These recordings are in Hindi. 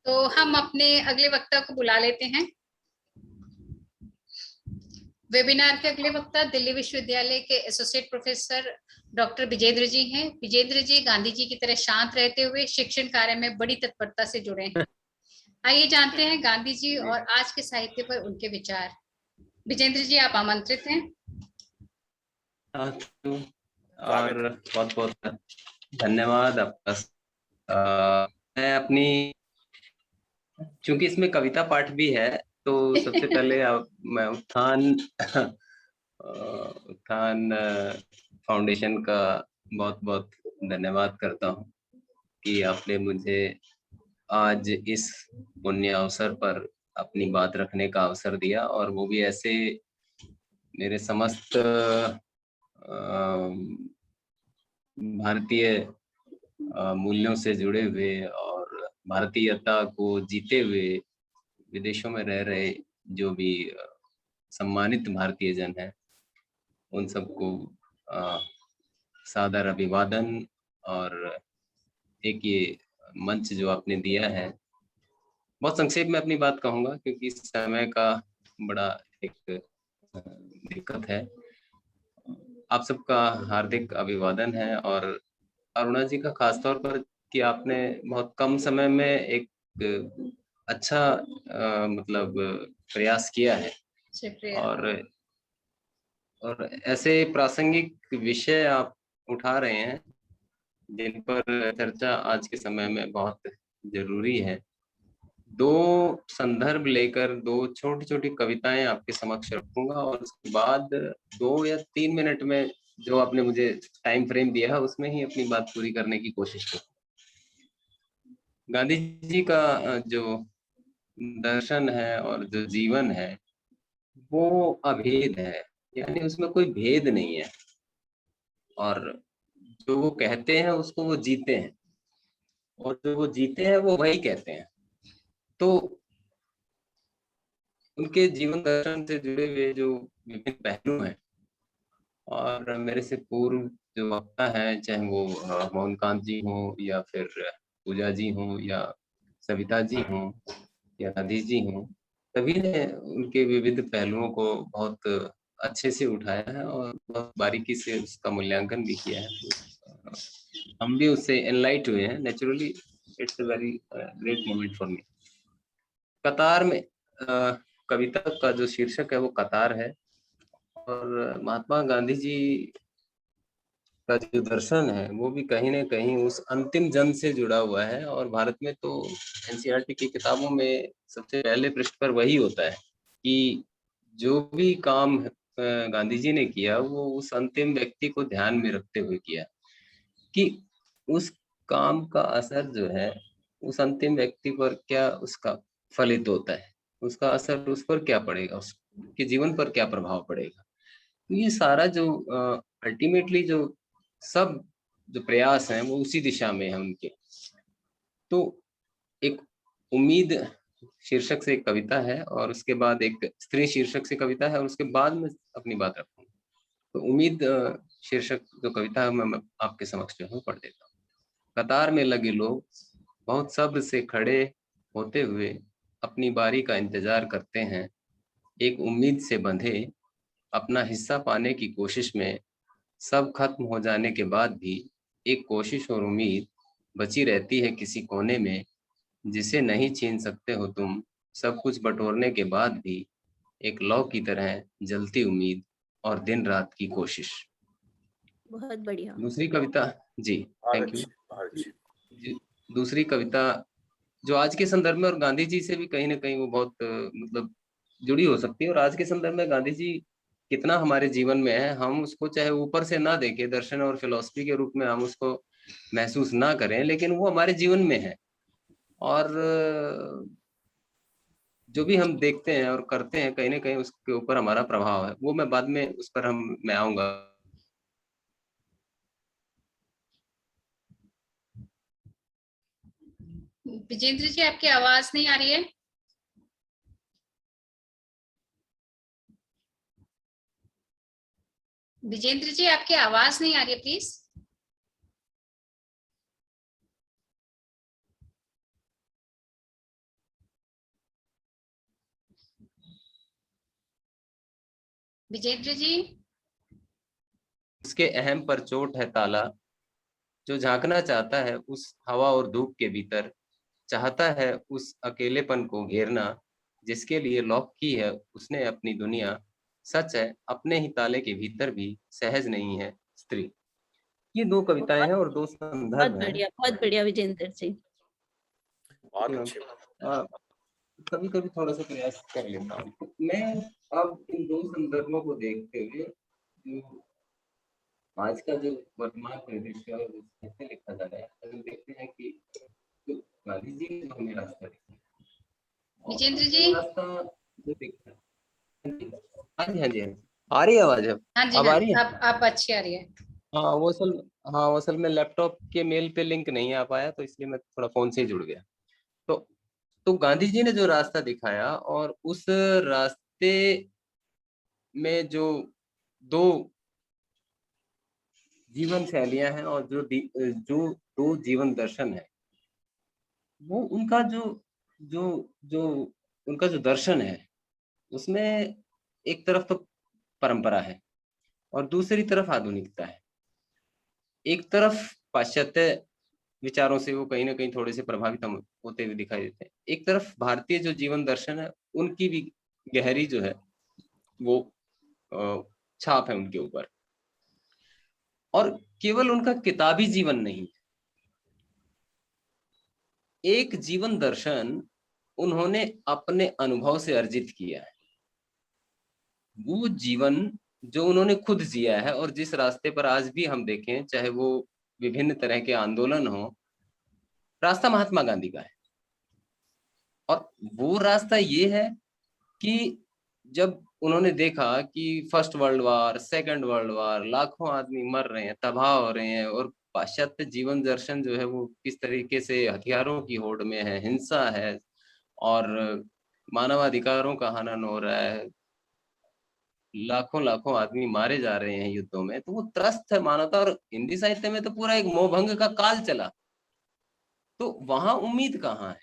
तो हम अपने अगले वक्ता को बुला लेते हैं। वेबिनार के अगले वक्ता दिल्ली विश्वविद्यालय के एसोसिएट प्रोफेसर डॉक्टर विजेंद्र जी हैं। विजेंद्र जी गांधी जी की तरह शांत रहते हुए शिक्षण कार्य में बड़ी तत्परता से जुड़े हैं। आइए जानते हैं गांधी जी और आज के साहित्य पर उनके विचार। विजेंद्र जी आप आमंत्रित हैं। और बहुत बहुत धन्यवाद आपका। मैं अपनी, चूंकि इसमें कविता पाठ भी है, तो सबसे पहले मैं उत्थान फाउंडेशन का बहुत बहुत धन्यवाद करता हूँ कि आपने मुझे आज इस पुण्य अवसर पर अपनी बात रखने का अवसर दिया, और वो भी ऐसे मेरे समस्त भारतीय मूल्यों से जुड़े हुए और भारतीयता को जीते हुए विदेशों में रह रहे जो भी सम्मानित भारतीय जन हैं, उन सबको सादर अभिवादन। और एक ये मंच जो आपने दिया है, बहुत संक्षेप में अपनी बात कहूंगा क्योंकि इस समय का बड़ा एक दिक्कत है। आप सबका हार्दिक अभिवादन है, और अरुणा जी का खासतौर पर कि आपने बहुत कम समय में एक अच्छा मतलब प्रयास किया है, और ऐसे प्रासंगिक विषय आप उठा रहे हैं जिन पर चर्चा आज के समय में बहुत जरूरी है। दो संदर्भ लेकर दो छोटी छोटी कविताएं आपके समक्ष रखूंगा, और उसके बाद 2 या 3 मिनट में जो आपने मुझे टाइम फ्रेम दिया है उसमें ही अपनी बात पूरी करने की कोशिश करूँ। गांधी जी का जो दर्शन है और जो जीवन है वो अभेद है, यानी उसमें कोई भेद नहीं है, और जो वो कहते हैं उसको वो जीते हैं, और जो वो जीते हैं वो वही कहते हैं। तो उनके जीवन दर्शन से जुड़े हुए जो विभिन्न पहलू हैं, और मेरे से पूर्व जो वक्ता हैं, चाहे वो मोहनकांत जी हों या फिर पूजा जी हों या सविता जी हों या राधेश जी हों, सभी ने उनके विविध पहलुओं को बहुत अच्छे से उठाया है और बहुत बारीकी से उसका मूल्यांकन भी किया है। हम भी उससे एनलाइट हुए हैं। Naturally it's a very great moment for me. कतार में कविता का जो शीर्षक है वो कतार है, और महात्मा गांधी जी का जो दर्शन है वो भी कहीं ना कहीं उस अंतिम जन से जुड़ा हुआ है। और भारत में तो एनसीईआरटी की किताबों में सबसे पहले पृष्ठ पर वही होता है कि जो भी काम गांधी जी ने किया वो उस अंतिम व्यक्ति को ध्यान में रखते हुए किया, कि उस काम का असर जो है उस अंतिम व्यक्ति पर क्या उसका फलित होता है, उसका असर उस पर क्या पड़ेगा, उसके जीवन पर क्या प्रभाव पड़ेगा। तो ये सारा जो अल्टीमेटली जो सब जो प्रयास हैं वो उसी दिशा में है उनके। तो एक उम्मीद शीर्षक से एक कविता है, और उसके बाद एक स्त्री शीर्षक से कविता है, और उसके बाद में अपनी बात रखूंगा। तो उम्मीद शीर्षक जो कविता है मैं आपके समक्ष जो है पढ़ देता हूँ। कतार में लगे लोग बहुत सब्र से खड़े होते हुए अपनी बारी का इंतजार करते हैं, एक उम्मीद से बंधे अपना हिस्सा पाने की कोशिश में। सब खत्म हो जाने के बाद भी एक कोशिश और उम्मीद बची रहती है किसी कोने में, जिसे नहीं छीन सकते हो तुम। सब कुछ बटोरने के बाद भी एक लौ की तरह जलती उम्मीद और दिन रात की कोशिश। बहुत बढ़िया। दूसरी कविता जी, थैंक यू। दूसरी कविता जो आज के संदर्भ में और गांधी जी से भी कहीं ना कहीं वो बहुत मतलब जुड़ी हो सकती है, और आज के संदर्भ में गांधी जी कितना हमारे जीवन में है, हम उसको चाहे ऊपर से ना देखें, दर्शन और फिलॉसफी के रूप में हम उसको महसूस ना करें, लेकिन वो हमारे जीवन में है। और जो भी हम देखते हैं और करते हैं कहीं ना कहीं उसके ऊपर हमारा प्रभाव है। वो मैं बाद में उस पर मैं आऊंगा। विजेंद्र जी आपकी आवाज नहीं आ रही है। विजेंद्र जी आपकी आवाज नहीं आ रही है, प्लीज। विजेंद्र जी। उसके अहम पर चोट है ताला, जो झांकना चाहता है उस हवा और धूप के भीतर, चाहता है उस अकेलेपन को घेरना, जिसके लिए लॉक की है उसने अपनी दुनिया। सच है अपने ही ताले के भीतर भी सहज नहीं है स्त्री। ये दो कविताएं बहुत हैं और दो संदर्भ हैं। बहुत बढ़िया विजेंद्र जी। बहुत अच्छी बात। कभी कभी थोड़ा सा प्रयास कर लेता हूँ मैं। अब इन दो संदर्भों को देखते हुए जो आज का जो वर्तमान परिदृश्य और जो साहित्य लिखा जा रहा है, हम देखते हैं कि जो गांधी जी ने जो हमें रास्ता दिखाया, विजेंद्र और जी। वो रास्ता जो दिखा, हाँ जी हाँ जी हाँ जी, आ रही है आवाज? हाँ जी, अब हाँ आ रही है? आप अच्छी आ रही है। हाँ वो असल हाँ वो असल में लैपटॉप के मेल पे लिंक नहीं आ पाया, तो इसलिए मैं थोड़ा फोन से ही जुड़ गया। तो गांधी जी ने जो रास्ता दिखाया, और उस रास्ते में जो दो जीवन शैलियां हैं और जो दो जीवन दर्शन है, वो उनका जो जो जो उनका जो दर्शन है, उसमें एक तरफ तो परंपरा है और दूसरी तरफ आधुनिकता है। एक तरफ पाश्चात्य विचारों से वो कहीं ना कहीं थोड़े से प्रभावित हम होते हुए दिखाई देते हैं, एक तरफ भारतीय जो जीवन दर्शन है उनकी भी गहरी जो है वो छाप है उनके ऊपर। और केवल उनका किताबी जीवन नहीं, एक जीवन दर्शन उन्होंने अपने अनुभव से अर्जित किया है। वो जीवन जो उन्होंने खुद जिया है, और जिस रास्ते पर आज भी हम देखें, चाहे वो विभिन्न तरह के आंदोलन हो, रास्ता महात्मा गांधी का है। और वो रास्ता ये है कि जब उन्होंने देखा कि first world war, second world war, लाखों आदमी मर रहे हैं, तबाह हो रहे हैं, और पाश्चात्य जीवन दर्शन जो है वो किस तरीके से हथियारों की होड़ में है, हिंसा है, और मानवाधिकारों का हनन हो रहा है, लाखों लाखों आदमी मारे जा रहे हैं युद्धों में, तो वो त्रस्त है मानवता। और हिंदी साहित्य में तो पूरा एक मोहभंग का काल चला। तो वहां उम्मीद कहाँ है?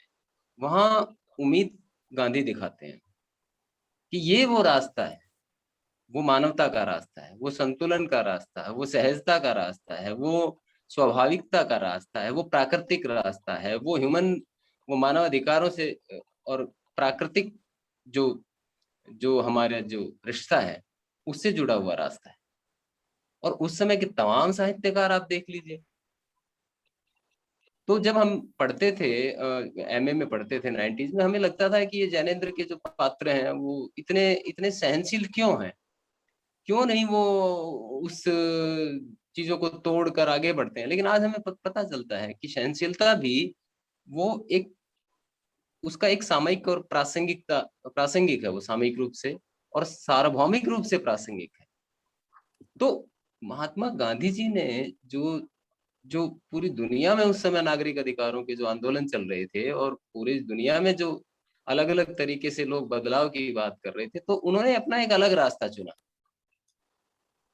वहां उम्मीद गांधी दिखाते हैं कि ये वो रास्ता है, वो मानवता का रास्ता है, वो संतुलन का रास्ता है, वो सहजता का रास्ता है, वो स्वाभाविकता का रास्ता है, वो प्राकृतिक रास्ता है, वो मानव अधिकारों से और प्राकृतिक जो जो हमारे जो रिश्ता है उससे जुड़ा हुआ रास्ता है। और उस समय के तमाम साहित्यकार आप देख लीजिए। तो जब हम पढ़ते थे, एमए में पढ़ते थे 90s में, हमें लगता था कि ये ज्ञानेंद्र के जो पात्र हैं वो इतने इतने सहनशील क्यों हैं, क्यों नहीं वो उस चीजों को तोड़ कर आगे बढ़ते हैं। लेकिन आज हमें पता चलता है कि सहनशीलता भी वो एक उसका एक सामयिक और प्रासंगिक है, वो सामयिक रूप से और सार्वभौमिक रूप से प्रासंगिक है। तो महात्मा गांधी जी ने जो जो पूरी दुनिया में उस समय नागरिक अधिकारों के जो आंदोलन चल रहे थे, और पूरी दुनिया में जो अलग अलग तरीके से लोग बदलाव की बात कर रहे थे, तो उन्होंने अपना एक अलग रास्ता चुना,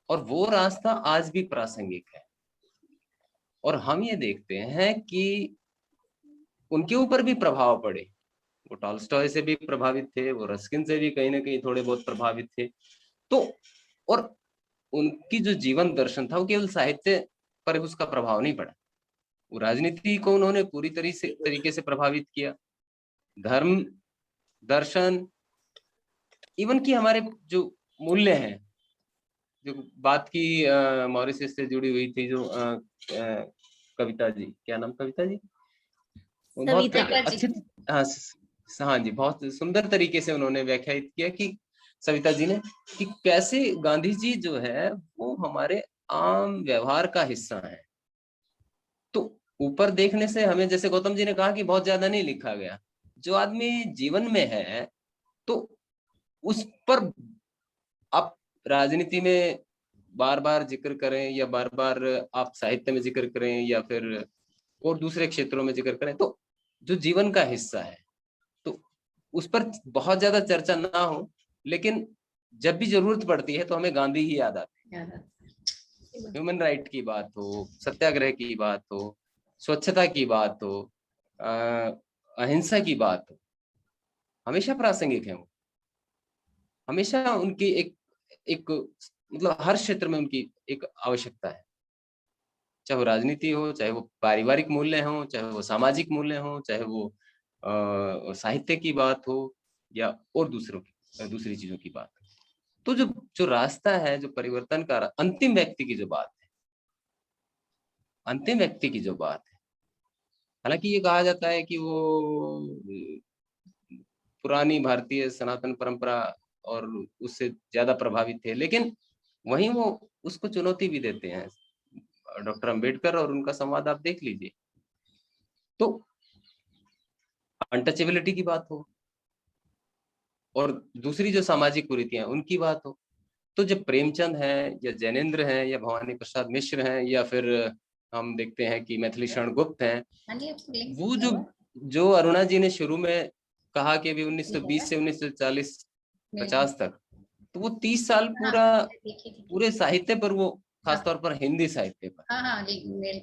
और वो रास्ता आज भी प्रासंगिक है। और हम ये देखते हैं कि उनके ऊपर भी प्रभाव पड़े। वो टॉल्स्टॉय से भी प्रभावित थे, वो रस्किन से भी कहीं ना कहीं थोड़े बहुत प्रभावित थे। तो और उनकी जो जीवन दर्शन था वो केवल साहित्य पर उसका प्रभाव नहीं पड़ा, वो राजनीति को उन्होंने पूरी तरीके से प्रभावित किया। धर्म, दर्शन, इवन की हमारे जो मूल्य हैं, जो बात की मॉरिशस से जुड़ी हुई थी, जो कविता जी, क्या नाम कविता जी, वो बहुत सविता अच्छे, हाँ हाँ जी, बहुत सुंदर तरीके से उन्होंने व्याख्यायित किया कि सविता जी ने, कि कैसे गांधी जी जो है वो हमारे आम व्यवहार का हिस्सा है। तो ऊपर देखने से हमें, जैसे गौतम जी ने कहा कि बहुत ज्यादा नहीं लिखा गया, जो आदमी जीवन में है तो उस पर आप राजनीति में बार बार जिक्र करें, या बार बार आप साहित्य में जिक्र करें, या फिर और दूसरे क्षेत्रों में जिक्र करें, तो जो जीवन का हिस्सा है तो उस पर बहुत ज्यादा चर्चा ना हो, लेकिन जब भी जरूरत पड़ती है तो हमें गांधी ही याद आते हैं। ह्यूमन राइट की बात हो, सत्याग्रह की बात हो, स्वच्छता की बात हो, अहिंसा की बात हो, हमेशा प्रासंगिक है वो। हमेशा उनकी एक मतलब हर क्षेत्र में उनकी एक आवश्यकता है, चाहे वो राजनीति हो, चाहे वो पारिवारिक मूल्य हो, चाहे वो सामाजिक मूल्य हो, चाहे वो साहित्य की बात हो या और दूसरी चीजों की बात हो। तो जो जो रास्ता है, जो परिवर्तन का अंतिम व्यक्ति की जो बात है, अंतिम व्यक्ति की जो बात है, हालांकि ये कहा जाता है कि वो पुरानी भारतीय सनातन परंपरा और उससे ज्यादा प्रभावित थे, लेकिन वहीं वो उसको चुनौती भी देते हैं। डॉक्टर अंबेडकर और उनका संवाद आप देख लीजिए, तो अनटचेबिलिटी की बात हो और दूसरी जो सामाजिक कुरीतियां उनकी बात हो, तो जब प्रेमचंद हैं या जैनेन्द्र हैं या भवानी प्रसाद मिश्र हैं या फिर हम देखते हैं कि मैथिली शरण गुप्त हैं, वो जो अरुणा जी ने शुरू में कहा कि अभी 1920 से 1940-50 तक, तो वो 30 साल पूरे साहित्य पर, वो खासतौर पर हिंदी साहित्य पर,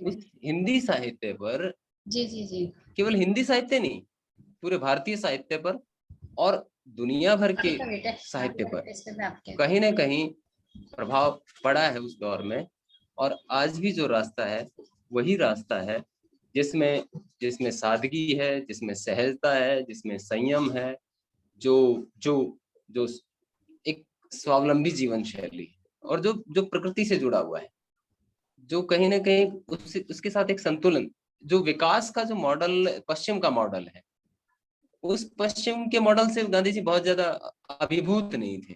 उस हिंदी साहित्य पर, जी केवल हिंदी साहित्य नहीं, पूरे भारतीय साहित्य पर और दुनिया भर के साहित्य पर कहीं ना कहीं प्रभाव पड़ा है उस दौर में। और आज भी जो रास्ता है वही रास्ता है जिसमें सादगी है, जिसमें सहजता है, जिसमें संयम है, जो जो जो एक स्वावलंबी जीवन शैली और जो प्रकृति से जुड़ा हुआ है, जो कहीं ना कहीं उसके साथ एक संतुलन, जो विकास का जो मॉडल पश्चिम का मॉडल है, उस पश्चिम के मॉडल से गांधी जी बहुत ज्यादा अभिभूत नहीं थे।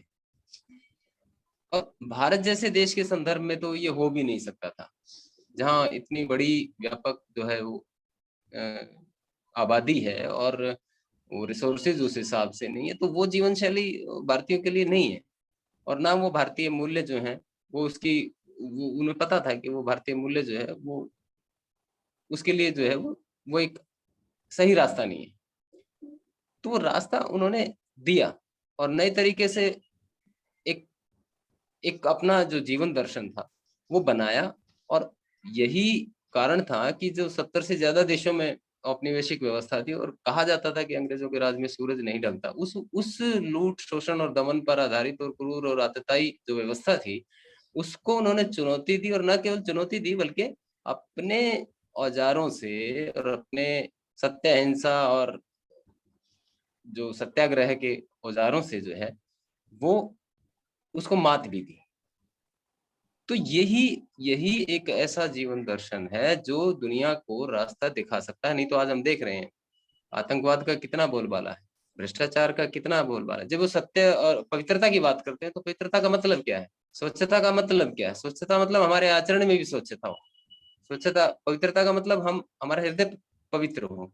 और भारत जैसे देश के संदर्भ में तो ये हो भी नहीं सकता था, जहाँ इतनी बड़ी व्यापक जो है वो आबादी है और वो रिसोर्सेज उस हिसाब से नहीं है, तो वो जीवन शैली भारतीयों के लिए नहीं है। और ना वो भारतीय मूल्य जो है वो उन्हें पता था कि वो भारतीय मूल्य जो है वो उसके लिए जो है वो एक सही रास्ता नहीं है। तो वो रास्ता उन्होंने दिया और नए तरीके से एक अपना जो जीवन दर्शन था वो बनाया। और यही कारण था कि जो 70 से ज्यादा देशों में औपनिवेशिक व्यवस्था थी और कहा जाता था कि अंग्रेजों के राज में सूरज नहीं ढलता, उस लूट, शोषण और दमन पर आधारित और क्रूर और आतताई जो व्यवस्था थी, उसको उन्होंने चुनौती दी। और न केवल चुनौती दी बल्कि अपने औजारों से और अपने सत्य, अहिंसा और जो सत्याग्रह के औजारों से जो है वो उसको मात भी दी। तो यही एक ऐसा जीवन दर्शन है जो दुनिया को रास्ता दिखा सकता है। नहीं तो आज हम देख रहे हैं आतंकवाद का कितना बोलबाला है, भ्रष्टाचार का कितना बोलबाला है। जब वो सत्य और पवित्रता की बात करते हैं तो पवित्रता का मतलब क्या है, स्वच्छता का मतलब क्या है, स्वच्छता मतलब हमारे आचरण में भी स्वच्छता हो, स्वच्छता, पवित्रता का मतलब हमारा हृदय पवित्र हो,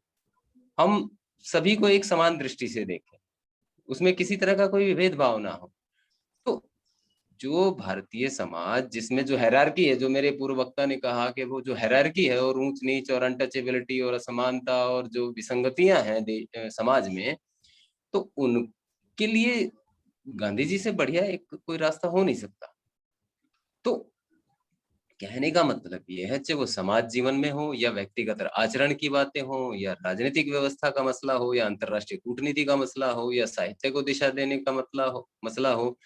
हम सभी को एक समान दृष्टि से देखें, उसमें किसी तरह का कोई भेदभाव ना हो। तो जो भारतीय समाज जिसमें जो हैरार्की है, जो मेरे पूर्व वक्ता ने कहा कि वो जो हैरार्की है और ऊंच नीच और अनटचेबिलिटी और असमानता और जो विसंगतियां हैं समाज में, तो उनके लिए गांधी जी से बढ़िया एक कोई रास्ता हो नहीं सकता। तो कहने का मतलब ये है, चाहे वो समाज जीवन में हो या व्यक्तिगत आचरण की बातें हो या राजनीतिक व्यवस्था का मसला हो या अंतरराष्ट्रीय कूटनीति का मसला हो या साहित्य को दिशा देने का मसला हो,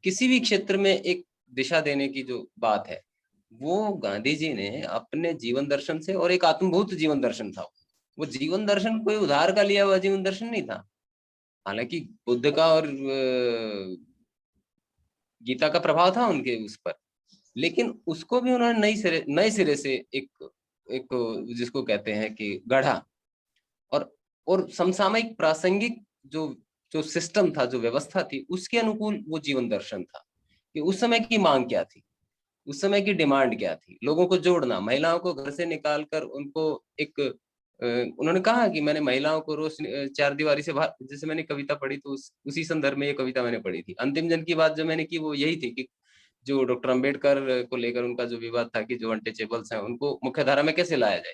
किसी भी क्षेत्र में एक दिशा देने की जो बात है वो गांधी जी ने अपने जीवन दर्शन से, और एक आत्मभूत जीवन दर्शन था। वो जीवन दर्शन कोई उधार का लिया हुआ जीवन दर्शन नहीं था। हालांकि बुद्ध का और गीता का प्रभाव था उनके उस पर, लेकिन उसको भी उन्होंने नए सिरे से एक जिसको कहते हैं कि गढ़ा और समसामयिक प्रासंगिक जो जो सिस्टम था, जो व्यवस्था थी, उसके अनुकूल वो जीवन दर्शन था कि उस समय की मांग क्या थी, उस समय की डिमांड क्या थी। लोगों को जोड़ना, महिलाओं को घर से निकालकर उनको एक उन्होंने कहा कि मैंने महिलाओं को रोज 4 दीवारी से बाहर, जैसे मैंने कविता पढ़ी तो उसी संदर्भ में ये कविता मैंने पढ़ी थी। अंतिम जन की बात जो मैंने की वो यही थी कि जो डॉक्टर अंबेडकर को लेकर उनका जो विवाद था कि जो अनटचेबल्स हैं उनको मुख्यधारा में कैसे लाया जाए।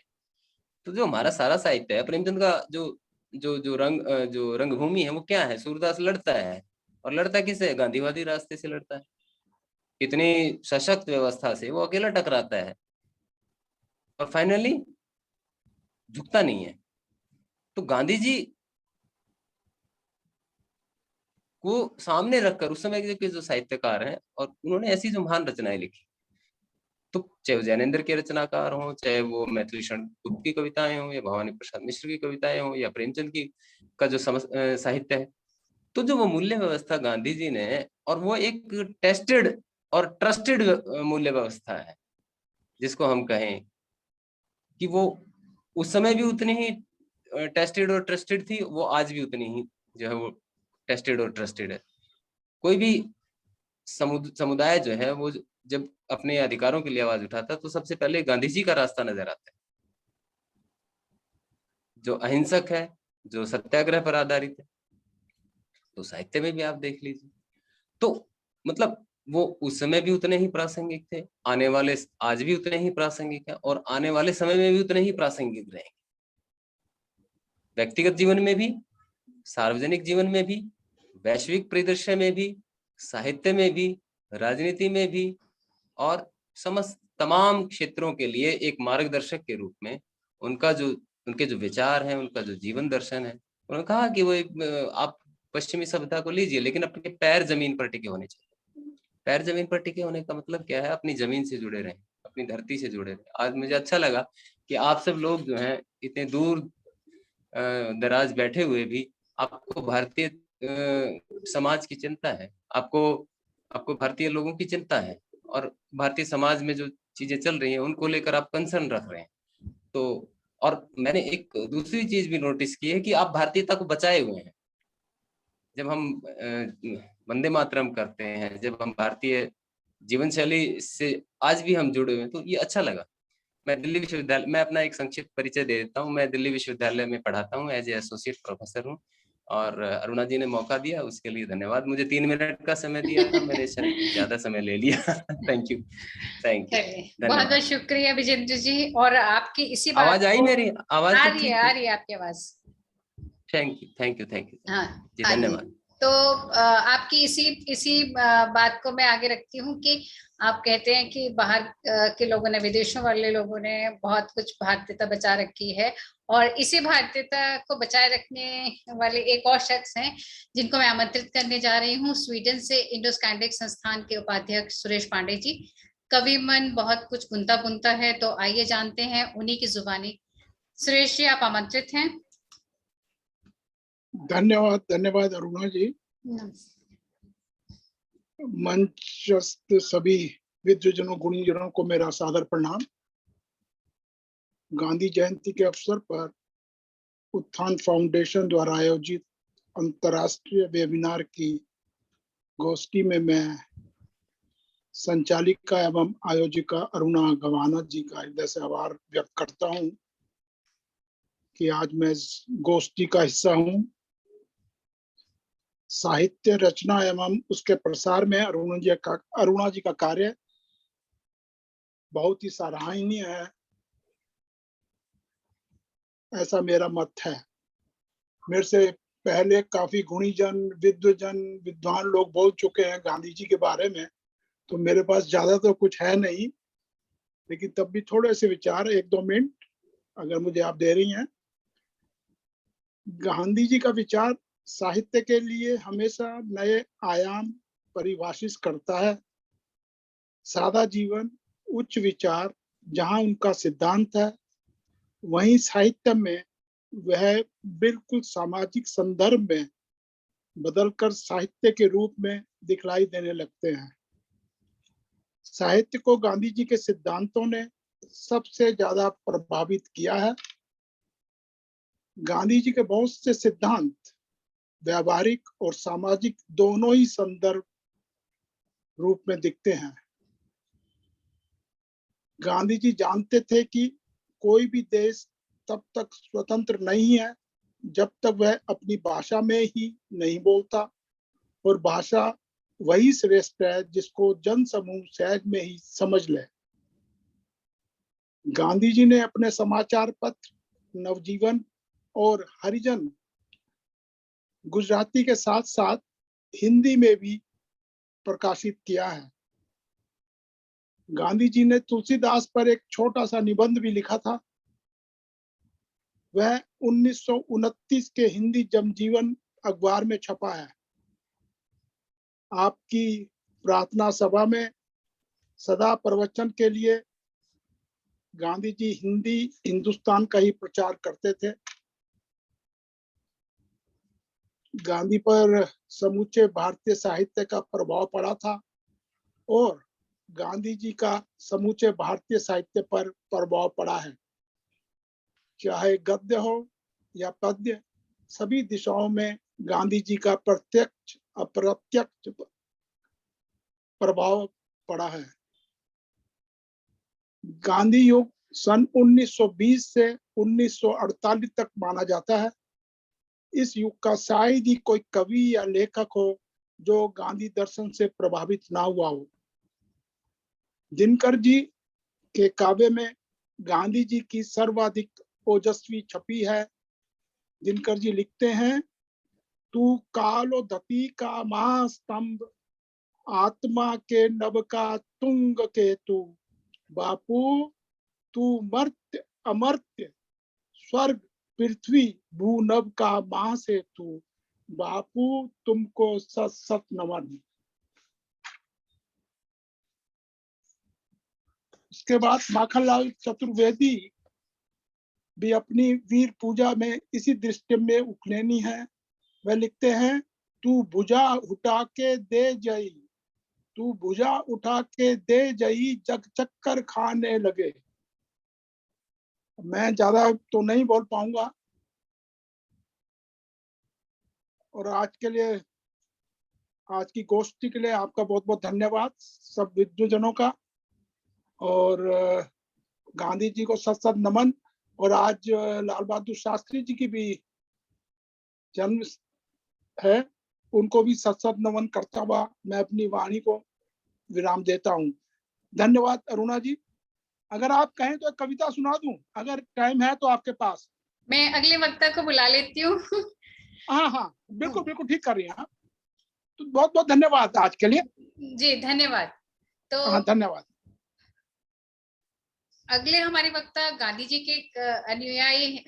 तो जो हमारा सारा साहित्य है, प्रेमचंद का जो रंगभूमि है वो क्या है, सूरदास लड़ता है, और लड़ता किससे, गांधीवादी रास्ते से लड़ता है। इतनी सशक्त व्यवस्था से वो अकेला टकराता है और फाइनली झुकता नहीं है। तो गांधी जी को सामने रखकर उस समय के जो साहित्यकार हैं, और उन्होंने ऐसी जो महान रचनाएं लिखी, तो चाहे वो जैनेंद्र के रचनाकार हों, चाहे वो मैथिली शरण गुप्त की कविताएं हों, या भवानी प्रसाद मिश्र की कविताएं हों, या प्रेमचंद की का जो साहित्य है, तो जो वो मूल्य व्यवस्था गांधी जी ने, और वो एक टेस्टेड और ट्रस्टेड मूल्य व्यवस्था है, जिसको हम कहें कि वो उस समय भी उतनी ही टेस्टेड और ट्रस्टेड थी, वो आज भी उतनी ही जो है वो टेस्टेड और ट्रस्टेड है। कोई भी समुदाय जो है वो जब अपने अधिकारों के लिए आवाज उठाता है, तो सबसे पहले गांधी जी का रास्ता नजर आता है, जो अहिंसक है, जो सत्याग्रह पर आधारित है। तो साहित्य में भी आप देख लीजिए, तो मतलब वो उस समय भी उतने ही प्रासंगिक थे, आने वाले आज भी उतने ही प्रासंगिक है, और आने वाले समय में भी उतने ही प्रासंगिक रहेंगे। व्यक्तिगत जीवन में भी, सार्वजनिक जीवन में भी, वैश्विक परिदृश्य में भी, साहित्य में भी, राजनीति में भी, और समस्त तमाम क्षेत्रों के लिए एक मार्गदर्शक के रूप में उनके जो विचार हैं, उनका जो जीवन दर्शन है। उन्होंने कहा कि वो आप पश्चिमी सभ्यता को लीजिए, लेकिन अपने पैर जमीन पर टिके होने चाहिए। पैर जमीन पर टिके होने का मतलब क्या है? अपनी जमीन से जुड़े रहें, अपनी धरती से जुड़े रहें। आज मुझे अच्छा लगा कि आप सब लोग जो हैं इतने दूर दराज बैठे हुए भी आपको भारतीय समाज की चिंता है, आपको भारतीय लोगों की चिंता है, और भारतीय समाज में जो चीजें चल रही हैं उनको लेकर आप कंसर्न रख रहे हैं। तो और मैंने एक दूसरी चीज भी नोटिस की है कि आप भारतीयता को बचाए हुए हैं। जब हम वंदे मातरम करते हैं, जब हम भारतीय जीवन शैली से आज भी हम जुड़े हुए हैं, तो ये अच्छा लगा। मैं दिल्ली विश्वविद्यालय, मैं अपना एक संक्षिप्त परिचय दे देता हूँ। मैं दिल्ली विश्वविद्यालय में पढ़ाता हूँ, एज ए एसोसिएट प्रोफेसर हूँ, और अरुणा जी ने मौका दिया, उसके लिए धन्यवाद। मुझे 3 मिनट का समय दिया था, मैंने शायद ज्यादा समय ले लिया। थैंक यू बहुत धन्यवाद। बहुत शुक्रिया विजेंद्र जी। और आपकी इसी बात आवाज आई मेरी? आवाज आ तो रही है, ठीक आ है। रही है आपकी आवाज। थैंक यू हाँ जी, हाँ जी। धन्यवाद। तो आपकी इसी बात को मैं आगे रखती हूँ कि आप कहते हैं कि बाहर के लोगों ने, विदेशों वाले लोगों ने बहुत कुछ भारतीयता बचा रखी है, और इसी भारतीयता को बचाए रखने वाले एक और शख्स हैं जिनको मैं आमंत्रित करने जा रही हूँ, स्वीडन से इंडो स्कैंडिक संस्थान के उपाध्यक्ष सुरेश पांडे जी। कवि मन बहुत कुछ बुनता बुनता है, तो आइए जानते हैं उन्हीं की जुबानी। सुरेश जी, आप आमंत्रित हैं। धन्यवाद अरुणा जी। मंचस्थ सभी विद्वजनों, गुणीजनों को मेरा सादर प्रणाम। गांधी जयंती के अवसर पर उत्थान फाउंडेशन द्वारा आयोजित अंतर्राष्ट्रीय वेबिनार की गोष्ठी में मैं संचालिका एवं आयोजिका अरुणा गवाना जी का हृदय से आभार व्यक्त करता हूं कि आज मैं गोष्ठी का हिस्सा हूं। साहित्य रचना एवं उसके प्रसार में अरुणा जी का कार्य बहुत ही सराहनीय है, ऐसा मेरा मत है। मेरे से पहले काफी गुणीजन, विद्वान लोग बोल चुके हैं गांधी जी के बारे में, तो मेरे पास ज्यादा तो कुछ है नहीं, लेकिन तब भी थोड़े से विचार, 1-2 मिनट अगर मुझे आप दे रही हैं। गांधी जी का विचार साहित्य के लिए हमेशा नए आयाम परिभाषित करता है। सादा जीवन, उच्च विचार जहां उनका सिद्धांत है, वहीं साहित्य में वह बिल्कुल सामाजिक संदर्भ में बदलकर साहित्य के रूप में दिखलाई देने लगते हैं। साहित्य को गांधी जी के सिद्धांतों ने सबसे ज्यादा प्रभावित किया है। गांधी जी के बहुत से सिद्धांत व्यावहारिक और सामाजिक दोनों ही संदर्भ रूप में दिखते हैं। गांधी जी जानते थे कि कोई भी देश तब तक स्वतंत्र नहीं है जब तक वह अपनी भाषा में ही नहीं बोलता, और भाषा वही श्रेष्ठ है जिसको जन समूह सहज में ही समझ ले। गांधी जी ने अपने समाचार पत्र नवजीवन और हरिजन गुजराती के साथ साथ हिंदी में भी प्रकाशित किया है। गांधी जी ने तुलसीदास पर एक छोटा सा निबंध भी लिखा था। वह 1929 के हिंदी जनजीवन अखबार में छपा है। आपकी प्रार्थना सभा में सदा प्रवचन के लिए गांधी जी हिंदी हिंदुस्तान का ही प्रचार करते थे। गांधी पर समूचे भारतीय साहित्य का प्रभाव पड़ा था और गांधी जी का समूचे भारतीय साहित्य पर प्रभाव पड़ा है। चाहे गद्य हो या पद्य, सभी दिशाओं में गांधी जी का प्रत्यक्ष अप्रत्यक्ष प्रभाव पड़ा है। गांधी युग सन 1920 से 1948 तक माना जाता है। इस युग का शायद ही कोई कवि या लेखक हो जो गांधी दर्शन से प्रभावित ना हुआ हो। दिनकर जी के काव्य में गांधी जी की सर्वाधिक ओजस्वी छवि है। दिनकर जी लिखते हैं, तू कालोदती का महास्तंभ, आत्मा के नभ का तुंग के तू, बापू तू मर्त्य अमर्त्य, स्वर्ग पृथ्वी भूनभ का मां से तू, बापू तुमको सत सत नमन। इसके बाद माखनलाल चतुर्वेदी भी अपनी वीर पूजा में इसी दृष्टि में उखलेनी है। वह लिखते हैं, तू भुजा उठा के दे जई, तू भुजा उठा के दे जई, जग चक्कर खाने लगे। मैं ज्यादा तो नहीं बोल पाऊंगा और आज के लिए, आज की गोष्ठी के लिए आपका बहुत बहुत धन्यवाद सब विद्वजनों का, और गांधी जी को सत सत नमन। और आज लाल बहादुर शास्त्री जी की भी जन्म है, उनको भी सत सत नमन करता हुआ मैं अपनी वाणी को विराम देता हूँ। धन्यवाद अरुणा जी। अगर आप कहें तो एक कविता सुना दूं, अगर टाइम है तो आपके पास। मैं अगले वक्ता को बुला लेती हूँ। हाँ हाँ बिल्कुल बिल्कुल ठीक कर रही हैं आप। तो बहुत बहुत धन्यवाद आज के लिए। जी धन्यवाद। तो हाँ धन्यवाद। अगले हमारे वक्ता गांधी जी के एक अनुयायी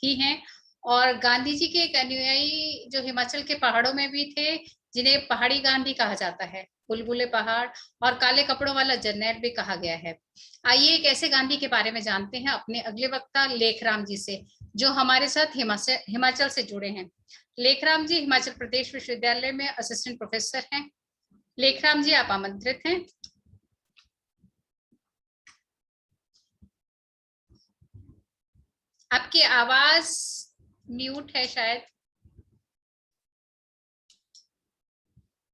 ही हैं, और गांधी जी के एक अनुयायी जो हिमाचल के पहाड़ों में भी थे, जिन्हें पहाड़ी गांधी कहा जाता है। बुलबुले पहाड़ और काले कपड़ों वाला जरनैल भी कहा गया है। आइए एक ऐसे गांधी के बारे में जानते हैं अपने अगले वक्ता लेखराम जी से, जो हमारे साथ हिमाचल से जुड़े हैं। लेखराम जी हिमाचल प्रदेश विश्वविद्यालय में असिस्टेंट प्रोफेसर हैं। लेखराम जी आप आमंत्रित हैं। आपकी आवाज म्यूट है शायद।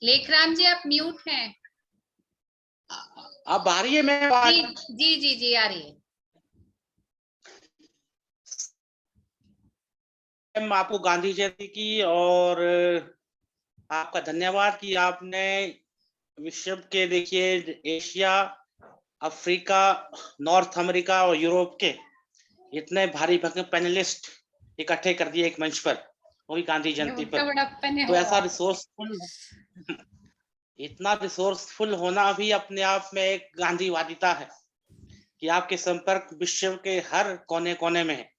लेखराम जी आप म्यूट हैं। अब आ रही है मैं बात? जी जी जी आ रही है। आपको गांधी जयंती की और आपका धन्यवाद कि आपने विश्व के, देखिए, एशिया, अफ्रीका, नॉर्थ अमेरिका और यूरोप के इतने भारी भरकम पैनलिस्ट इकट्ठे कर दिए एक मंच पर, वो भी गांधी जयंती पर। तो ऐसा रिसोर्सफुल, इतना रिसोर्सफुल होना भी अपने आप में एक गांधीवादिता है कि आपके संपर्क विश्व के हर कोने कोने में है।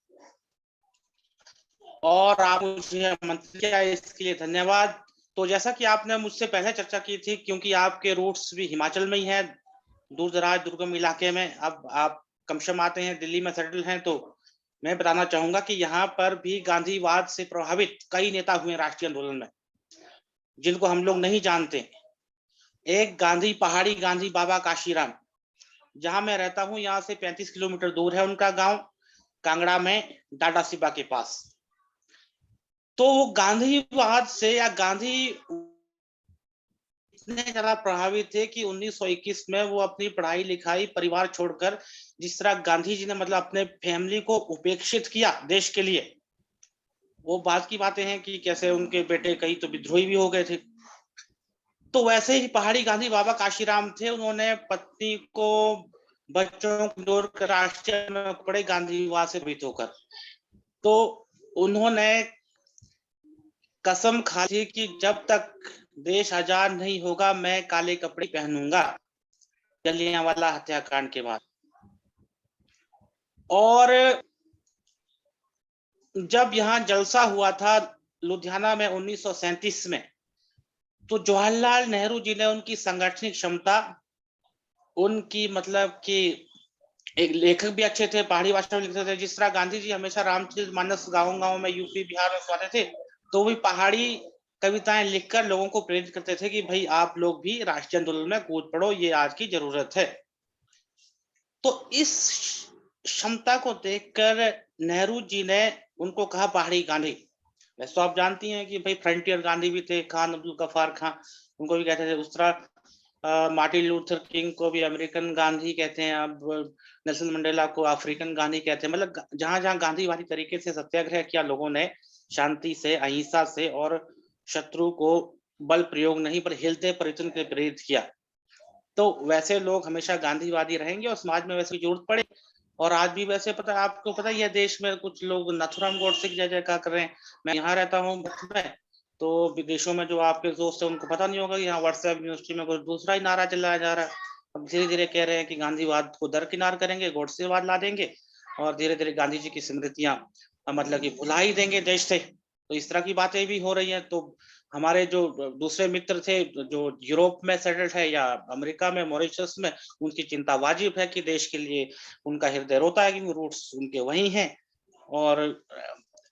और आप मुझे आमंत्रित किया, इसके लिए धन्यवाद। तो जैसा कि आपने मुझसे पहले चर्चा की थी, क्योंकि आपके रूट्स भी हिमाचल में ही हैं, दूर दराज दुर्गम इलाके में, अब आप कमशम आते हैं, दिल्ली में सेटल हैं, तो मैं बताना चाहूंगा कि यहाँ पर भी गांधीवाद से प्रभावित कई नेता हुए राष्ट्रीय आंदोलन में, जिनको हम लोग नहीं जानते। एक गांधी, पहाड़ी गांधी बाबा काशीराम, जहां मैं रहता हूं, यहाँ से 35 किलोमीटर दूर है उनका गांव, कांगड़ा में, डाडा सिबा के पास। तो वो गांधीवाद से, या गांधी इतने ज्यादा प्रभावित थे कि 1921 में वो अपनी पढ़ाई लिखाई, परिवार छोड़कर, जिस तरह गांधी जी ने मतलब अपने फैमिली को उपेक्षित किया देश के लिए, वो बात की बातें हैं कि कैसे उनके बेटे कई तो विद्रोही भी हो गए थे। तो वैसे ही पहाड़ी गांधी बाबा काशीराम थे, उन्होंने पत्नी को, बच्चों को जोड़कर राष्ट्रीय में पड़े गांधीवाद से प्रभावित होकर। तो उन्होंने कसम खा ली कि जब तक देश आजाद नहीं होगा मैं काले कपड़े पहनूंगा, जलियांवाला हत्याकांड के बाद। और जब यहाँ जलसा हुआ था लुधियाना में 1937 में, तो जवाहरलाल नेहरू जी ने उनकी सांगठनिक क्षमता, उनकी मतलब कि एक लेखक भी अच्छे थे, पहाड़ी भाषा में लिखते थे। जिस तरह गांधी जी हमेशा रामचरितमानस गाँव-गाँव में यूपी, बिहार में सुनाते थे, तो भी पहाड़ी कविताएं लिखकर लोगों को प्रेरित करते थे कि भाई आप लोग भी राष्ट्रीय आंदोलन में कूद पड़ो, ये आज की जरूरत है। तो इस क्षमता को देखकर नेहरू जी ने उनको कहा पहाड़ी गांधी। वैसे तो आप जानती हैं कि भाई फ्रंटियर गांधी भी थे, खान अब्दुल गफ्फार खां, उनको भी कहते थे। उस तरह मार्टिन लूथर किंग को भी अमेरिकन गांधी कहते हैं, अब नेल्सन मंडेला को अफ्रीकन गांधी कहते हैं। मतलब जहां-जहां गांधीवादी तरीके से सत्याग्रह किया लोगों ने, शांति से, अहिंसा से, और शत्रु को बल प्रयोग नहीं पर हृदय परिवर्तन के प्रेरित किया। तो वैसे लोग हमेशा गांधीवादी रहेंगे और समाज में वैसे जरूरत पड़े। और आज भी वैसे पता, आपको पता ही है, देश में कुछ लोग नाथुराम गोडसे की जय जयकार कर रहे हैं। मैं यहाँ रहता हूँ में, तो विदेशों में जो आपके दोस्त हैं उनको पता नहीं होगा, यहाँ व्हाट्सएप यूनिवर्सिटी में कुछ दूसरा ही नारा चलाया जा रहा है। अब धीरे धीरे कह रहे हैं कि गांधीवाद को दरकिनार करेंगे, गोडसेवाद ला देंगे, और धीरे धीरे गांधी जी की स्मृतियां मतलब कि भुला ही देंगे देश से। तो इस तरह की बातें भी हो रही हैं। तो हमारे जो दूसरे मित्र थे, जो यूरोप में सेटल्ड है या अमेरिका में, मॉरिशस में, उनकी चिंता वाजिब है कि देश के लिए उनका हृदय रोता है, क्योंकि रूट्स उनके वही हैं। और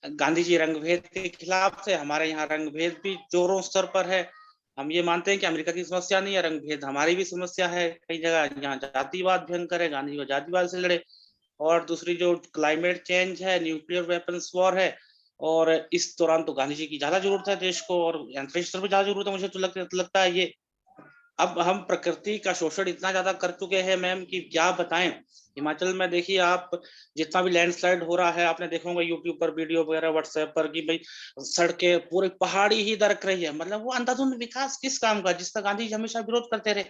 गांधी जी रंगभेद के खिलाफ थे, हमारे यहाँ रंगभेद भी जोरों स्तर पर है। हम ये मानते हैं कि अमेरिका की समस्या नहीं है, रंगभेद हमारी भी समस्या है। कई जगह यहाँ जातिवाद भयंकर है, गांधी जी जातिवाद से लड़े। और दूसरी जो क्लाइमेट चेंज है, न्यूक्लियर वेपन्स वॉर है, और इस दौरान तो गांधी जी की ज्यादा जरूरत है देश को, और अंतरिक्ष स्तर पर ज्यादा जरूरत है। मुझे तो लगता है ये अब हम प्रकृति का शोषण इतना ज्यादा कर चुके हैं मैम कि क्या बताएं। हिमाचल में देखिए आप, जितना भी लैंडस्लाइड हो रहा है, आपने देखा होगा यूट्यूब पर वीडियो वगैरह, व्हाट्सएप पर, कि भाई सड़कें पूरी पहाड़ी ही दरक रही है। मतलब वो अंधाधुंध विकास किस काम का, जिसका गांधी जी हमेशा विरोध करते रहे।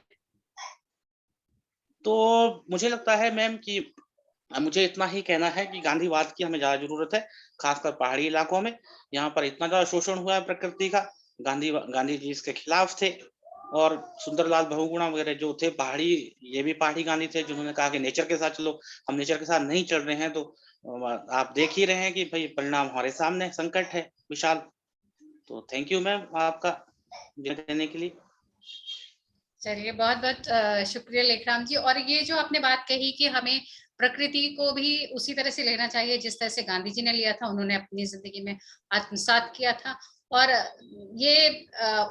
तो मुझे लगता है मैम कि मुझे इतना ही कहना है कि गांधीवाद की हमें ज्यादा जरूरत है, खासकर पहाड़ी इलाकों में। यहाँ पर इतना ज्यादा शोषण हुआ है प्रकृति का। गांधी जी इसके खिलाफ थे। और सुंदरलाल बहुगुणा वगैरह जो थे पहाड़ी, ये भी पहाड़ी गांधी थे, जिन्होंने कहा कि नेचर के साथ चलो। हम नेचर के साथ नहीं चल रहे हैं, तो आप देख ही रहे हैं कि भाई परिणाम हमारे सामने, संकट है विशाल। तो थैंक यू मैम आपका देने के लिए। चलिए, बहुत बहुत शुक्रिया लेखराम जी। और ये जो आपने बात कही कि हमें प्रकृति को भी उसी तरह से लेना चाहिए जिस तरह से गांधी जी ने लिया था, उन्होंने अपनी जिंदगी में आत्मसात किया था। और ये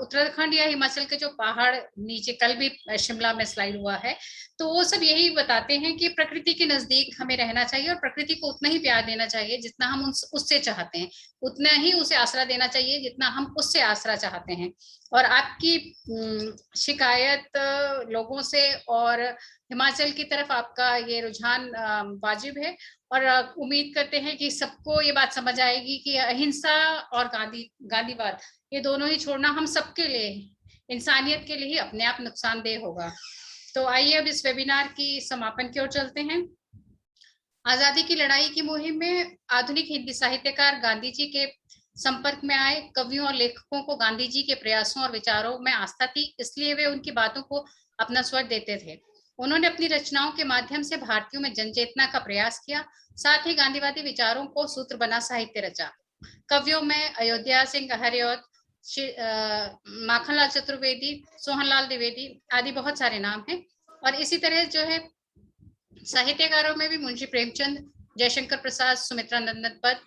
उत्तराखंड या हिमाचल के जो पहाड़ नीचे, कल भी शिमला में स्लाइड हुआ है, तो वो सब यही बताते हैं कि प्रकृति के नजदीक हमें रहना चाहिए, और प्रकृति को उतना ही प्यार देना चाहिए जितना हम उससे चाहते हैं, उतना ही उसे आसरा देना चाहिए जितना हम उससे आसरा चाहते हैं। और आपकी शिकायत लोगों से और हिमाचल की तरफ आपका ये रुझान वाजिब है, और उम्मीद करते हैं कि सबको ये बात समझ आएगी कि अहिंसा और गांधीवाद, ये दोनों ही छोड़ना हम सबके लिए, इंसानियत के लिए ही अपने आप नुकसानदेह होगा। तो आइए अब इस वेबिनार की समापन की ओर चलते हैं। आजादी की लड़ाई की मुहिम में आधुनिक हिंदी साहित्यकार गांधी जी के संपर्क में आए। कवियों और लेखकों को गांधी जी के प्रयासों और विचारों में आस्था थी, इसलिए वे उनकी बातों को अपना स्वर देते थे। उन्होंने अपनी रचनाओं के माध्यम से भारतीयों में जनचेतना का प्रयास किया, साथ ही गांधीवादी विचारों को सूत्र बना साहित्य रचा। कवियों में अयोध्या सिंह हरिऔध, माखनलाल चतुर्वेदी, सोहनलाल द्विवेदी आदि बहुत सारे नाम हैं। और इसी तरह जो है साहित्यकारों में भी मुंशी प्रेमचंद, जयशंकर प्रसाद, सुमित्रा नंदन पत।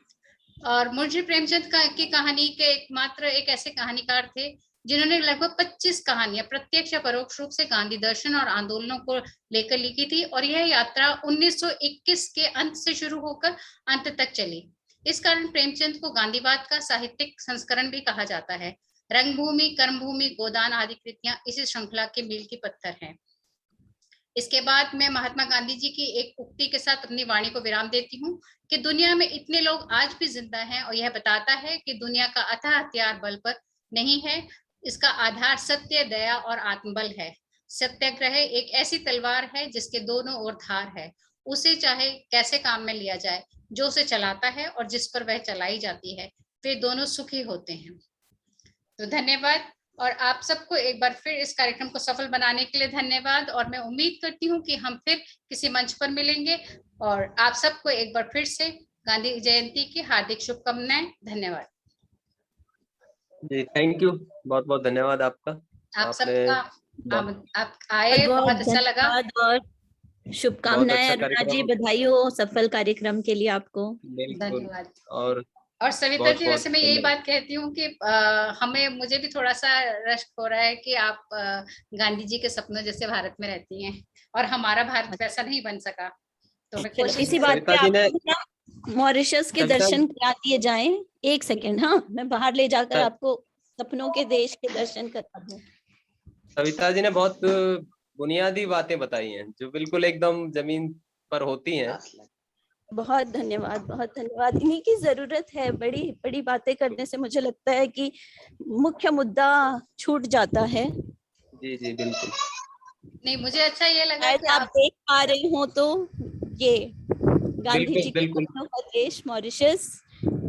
और मुंशी प्रेमचंद की कहानी के एकमात्र एक ऐसे कहानीकार थे जिन्होंने लगभग 25 कहानियां प्रत्यक्ष या परोक्ष रूप से गांधी दर्शन और आंदोलनों को लेकर लिखी थी, और यह यात्रा 1921 के अंत से शुरू होकर अंत तक चली। इस कारण प्रेमचंद को गांधीवाद का साहित्यिक संस्करण भी कहा जाता है। रंगभूमि, कर्मभूमि, गोदान आदि कृतियां इसी श्रृंखला के मील के पत्थर हैं। इसके बाद मैं महात्मा गांधी जी की एक उक्ति के साथ अपनी वाणी को विराम देती हूँ कि दुनिया में इतने लोग आज भी जिंदा हैं, और यह बताता है कि दुनिया का अथाह हथियार बल पर नहीं है, इसका आधार सत्य, दया और आत्मबल है। सत्याग्रह एक ऐसी तलवार है जिसके दोनों ओर धार है, उसे चाहे कैसे काम में लिया जाए, जो उसे चलाता है और जिस पर वह चलाई जाती है, वे दोनों सुखी होते हैं। तो धन्यवाद, और आप सबको एक बार फिर इस कार्यक्रम को सफल बनाने के लिए धन्यवाद। और मैं उम्मीद करती हूँ कि हम फिर किसी मंच पर मिलेंगे, और आप सबको एक बार फिर से गांधी जयंती की हार्दिक शुभकामनाएं। धन्यवाद। जी, थैंक यू, बहुत बहुत धन्यवाद आपका। आप आपने सबका आप आए, बहुत बहुत अच्छा लगा। धन्यवाद और बहुत शुभकामनाएं अच्छा अरुणा जी, कार्यक्रम। बधाई हो सफल कार्यक्रम के लिए आपको। बिल्कुल। धन्यवाद। और और सविता बहुत जी, बहुत वैसे मैं यही धन्यवाद। बात कहती हूँ कि मुझे भी थोड़ा सा रश्क हो रहा है कि आप गांधी जी के सपनों जैसे भारत में रहती हैं और हमारा भारत वैसा नहीं बन सका, तो मैं चलो कोशिश इसी बात सविता पे जी ने आपको मॉरिशस के सविता दर्शन करा दिए जाएं। एक सेकंड, हाँ, मैं बाहर ले जाकर स- आपको सपनों के देश के दर्शन करा दूं। सविता जी ने बहुत बुनियादी बातें बताई हैं जो बिल्कुल एकदम जमीन पर होती हैं। बहुत धन्यवाद, बहुत धन्यवाद। इन्हीं की जरूरत है। बड़ी बड़ी बातें करने से मुझे लगता है कि मुख्य मुद्दा छूट जाता है। जी बिल्कुल। नहीं, मुझे अच्छा ये लगा शायद कि आप आप देख पा रहे हो तो ये गांधी बिल्कुल जी के बिल्कुल सपनों का देश मॉरिशस,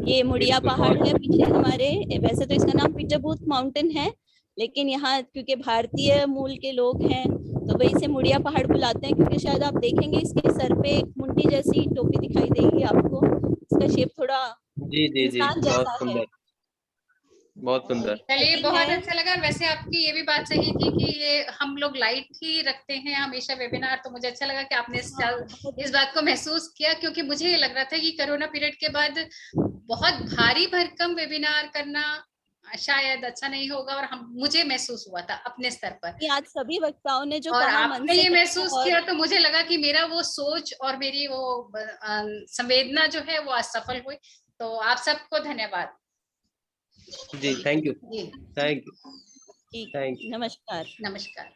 ये मुड़िया बिल्कुल पहाड़ बहुत है पीछे हमारे। वैसे तो इसका नाम पीटरबूथ माउंटेन है, लेकिन यहाँ क्योंकि भारतीय मूल के लोग हैं तो वही से मुड़िया पहाड़ बुलाते हैं, क्योंकि शायद आप देखेंगे इसके सर पे एक मुंडी जैसी टोपी दिखाई देगी आपको। इसका शेप थोड़ा जी जी जी, इंसान बहुत जैसा है। सुंदर, बहुत सुंदर। चलिए, नदी बहुत है। अच्छा लगा। वैसे आपकी ये भी बात सही थी कि ये हम लोग लाइट ही रखते हैं हमेशा वेबिनार, तो मुझे अच्छा लगा कि आपने इस बात को महसूस किया, क्योंकि मुझे ये लग रहा था कि कोरोना पीरियड के बाद बहुत भारी भरकम वेबिनार करना शायद अच्छा नहीं होगा, और मुझे महसूस हुआ था अपने स्तर पर, आज सभी वक्ताओं ने जो और कहा मन आपने से ये कहा। महसूस किया तो मुझे लगा कि मेरा वो सोच और मेरी वो संवेदना जो है वो असफल हुई। तो आप सबको धन्यवाद जी, थैंक यू, जी। थैंक यू, ठीक, थैंक यू। नमस्कार। नमस्कार।